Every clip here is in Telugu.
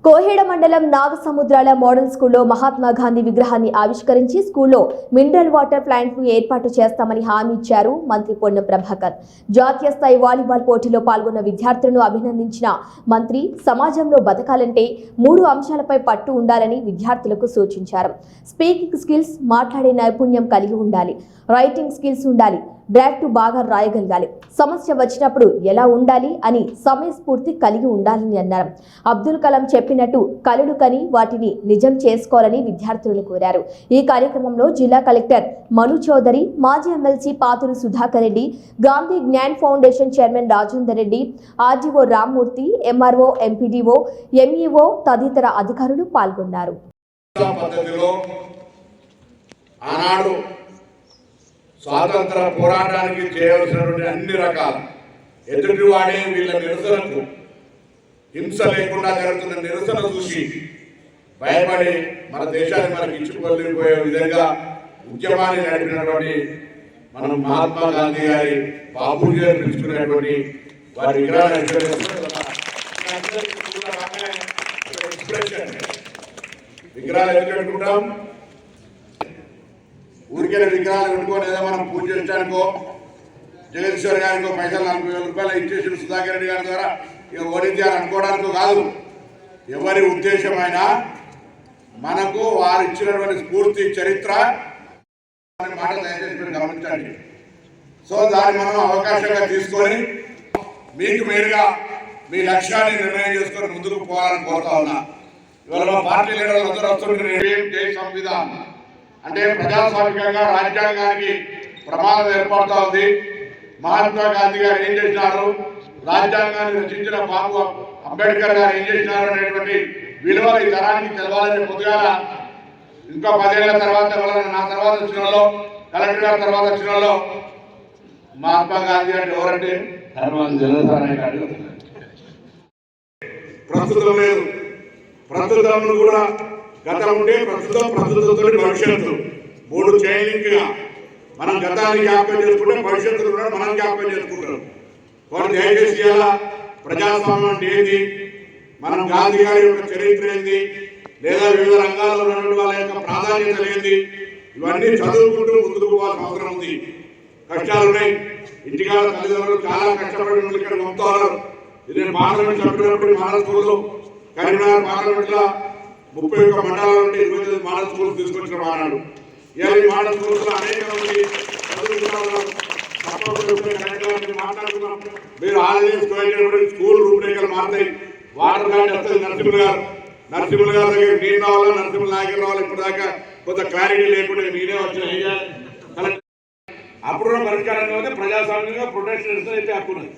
కోహెడ మండలం నాగసముద్రాల మోడల్ స్కూల్లో మహాత్మా గాంధీ విగ్రహాన్ని ఆవిష్కరించి స్కూల్లో మినరల్ వాటర్ ప్లాంట్ ను ఏర్పాటు చేస్తామని హామీ ఇచ్చారు మంత్రి పొన్నం ప్రభాకర్. జాతీయ స్థాయి వాలీబాల్ పోటీలో పాల్గొన్న విద్యార్థులను అభినందించిన మంత్రి సమాజంలో బతకాలంటే 3 అంశాలపై పట్టు ఉండాలని విద్యార్థులకు సూచించారు. స్పీకింగ్ స్కిల్స్, మాట్లాడే నైపుణ్యం కలిగి ఉండాలి, రైటింగ్ స్కిల్స్ ఉండాలి, డ్రాఫ్ట్ బాగా రాయగలగాలి, సమస్య వచ్చినప్పుడు ఎలా ఉండాలి అని సమయస్ఫూర్తి కలిగి ఉండాలని అన్నారు. అబ్దుల్ కలాం చెప్పినట్టు కలలు కని వాటిని నిజం చేసుకోవాలని విద్యార్థులను కోరారు. ఈ కార్యక్రమంలో జిల్లా కలెక్టర్ మను చౌదరి, మాజీ MLC Pathuru Sudhakar Reddy, Gandhi Gyan foundation chairman Rajender Reddy, RDO Rammurthy, MRO, MPDO, MEO తదితర అధికారులు పాల్గొన్నారు. స్వాతంత్ర పోరాటానికి చేయవలసినటువంటి అన్ని రకాల ఎదుటివాడే వీళ్ళ నిరసనకు హింస లేకుండా జరుగుతున్న నిరసన చూసి భయపడి మన దేశాన్ని మనకి ఇచ్చుకోలేకపోయే విధంగా ఉద్యమాన్ని నడిపినటువంటి మనం మహాత్మా గాంధీ గారి బాబూజీ గారు పిలుచుకునేటువంటి వారి విగ్రహాన్ని విగ్రహాలు ఎందుకు పెట్టుకుంటాం? ఊరికే విగ్రహాలు పెట్టుకొని ఏదో మనం పూజ చేయడానికో జగదీశ్వర్ గారికో పైసలు 40,000 రూపాయలు ఇచ్చేసిన సుధాకర్ రెడ్డి గారి ద్వారా ఇక ఓడించాలని అనుకోవడానికో కాదు. ఎవరి ఉద్దేశమైనా మనకు వారు ఇచ్చినటువంటి స్ఫూర్తి చరిత్ర మాట దయచేసి మీరు గమనించండి. సో దాన్ని మనం అవకాశంగా తీసుకొని మీకు మీరుగా మీ లక్ష్యాన్ని నిర్ణయం చేసుకొని ముందుకు పోవాలని కోరుతా ఉన్నా. ఇవాళ మా పార్టీ లీడర్లు అందరూ వస్తుంటే జై సంవిధానం అంటే ప్రజాస్వామికంగా రాజ్యాంగానికి ప్రమాదం ఏర్పడుతూ ఉంది. మహాత్మా గాంధీ గారు ఏం చేసినారు, రాజ్యాంగాన్ని రచించిన బాబు అంబేద్కర్ గారు ఏం చేసినారు అనేటువంటి విలువలు ఈ తరానికి తెలవాలని పొద్దుగాల ఇంకా 10 ఏళ్ల తర్వాత నా తర్వాత వచ్చిన వాళ్ళు, కలెక్టర్ గారి తర్వాత వచ్చిన వాళ్ళు మహాత్మా గాంధీ అంటే ఎవరంటే ప్రస్తుతం లేదు, ప్రస్తుతం కూడా గతం ఉంటే ప్రస్తుతం, ప్రస్తుతంతో భవిష్యత్తు 3 చైలింగ్గా మనం గతాన్ని జ్ఞాపకం చేసుకుంటే భవిష్యత్తులో కూడా మనం జ్ఞాపకం చేసుకుంటాం. వారు దయచేసి ఎలా ప్రజాస్వామ్యం అంటే ఏంది, మనం గాంధీ గారి యొక్క చరిత్ర ఏంది, లేదా వివిధ రంగాల్లో ఉన్నటువంటి వాళ్ళ యొక్క ప్రాధాన్యత ఏంది, ఇవన్నీ చదువుకుంటూ ముందుకు పోవాల్సిన అవసరం ఉంది. కష్టాలు ఉన్నాయి, ఇంటికాల తల్లిదండ్రులు చాలా కష్టపడి ఇక్కడ పంపుతున్నారు. ఇది పార్లమెంట్ సభ్యులప్పుడు మహారాష్ట్ర స్కూల్లో కరీంనగర్ పార్లమెంట్లో 31 మండలాల నుండి 29 మోడల్ స్కూల్స్ తీసుకొచ్చిన వాడు. ఈ మోడల్ స్కూల్స్ లో అనేక మంది మాట్లాడుతున్నాం. మీరు ఆన్లైన్ స్కూల్ రూపురేఖలు మారుతాయి. వాటర్ గార్డ్ వస్తుంది నరసింహులు గారు దగ్గర నేను రావాలా, నరసింహుల నాయకులు రావాలి. ఇప్పుడు దాకా కొంత క్లారిటీ లేకుండా నేనే వచ్చిన అప్పుడు పరిష్కారంగా ఉంది. ప్రజాస్వామ్యంగా ప్రొటెక్షన్ అయితే హక్కున్నది.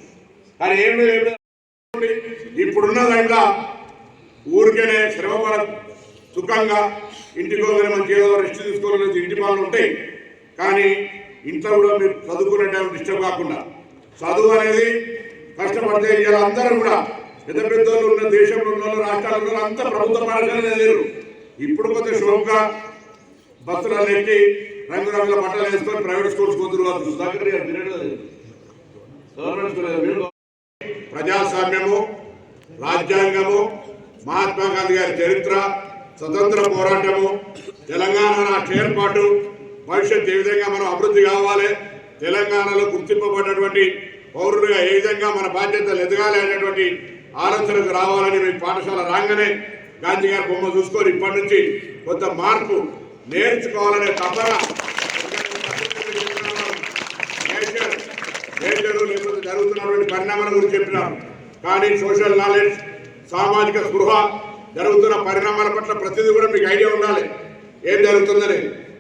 కానీ ఏమి ఇప్పుడున్న దాంట్లో ఊరికేనే శ్రమపడ సుఖంగా ఇంటికి మంచి ఏదో రెస్ట్ తీసుకోవాలని ఇంటి పనులు ఉంటాయి. కానీ ఇంట్లో కూడా మీరు చదువుకునే టైం డిస్టర్బ్ కాకుండా చదువు అనేది కష్టపడితే అందరూ కూడా పెద్ద పెద్దోళ్ళు ఉన్న దేశంలో ఉన్న రాష్ట్రాల్లో అంతా ప్రభుత్వ పాఠశాలనే లేరు. ఇప్పుడు కొంచెం షోక్గా బస్సులలో ఎక్కి రంగురంగుల బట్టలు వేసుకొని ప్రైవేట్ స్కూల్స్ కొందరు ప్రజాస్వామ్యము, రాజ్యాంగము, మహాత్మా గాంధీ గారి చరిత్ర, స్వతంత్ర పోరాటము, తెలంగాణ రాష్ట్ర ఏర్పాటు, భవిష్యత్తు ఏ విధంగా మనం అభివృద్ధి కావాలి, తెలంగాణలో గుర్తింపబడినటువంటి పౌరులుగా ఏ విధంగా మన బాధ్యతలు ఎదగాలి అనేటువంటి ఆలోచనకు రావాలని మీ పాఠశాల రాగానే గాంధీ గారి బొమ్మ చూసుకొని ఇప్పటి నుంచి కొంత మార్పు నేర్చుకోవాలనే తపన లేకపోతే జరుగుతున్నటువంటి పరిణామాల గురించి చెప్పినారు. కానీ సోషల్ నాలెడ్జ్, సామాజిక స్పృహ, జరుగుతున్న పరిణామాల పట్ల ప్రతిదీ కూడా మీకు ఐడియా ఉండాలి ఏం జరుగుతుందని.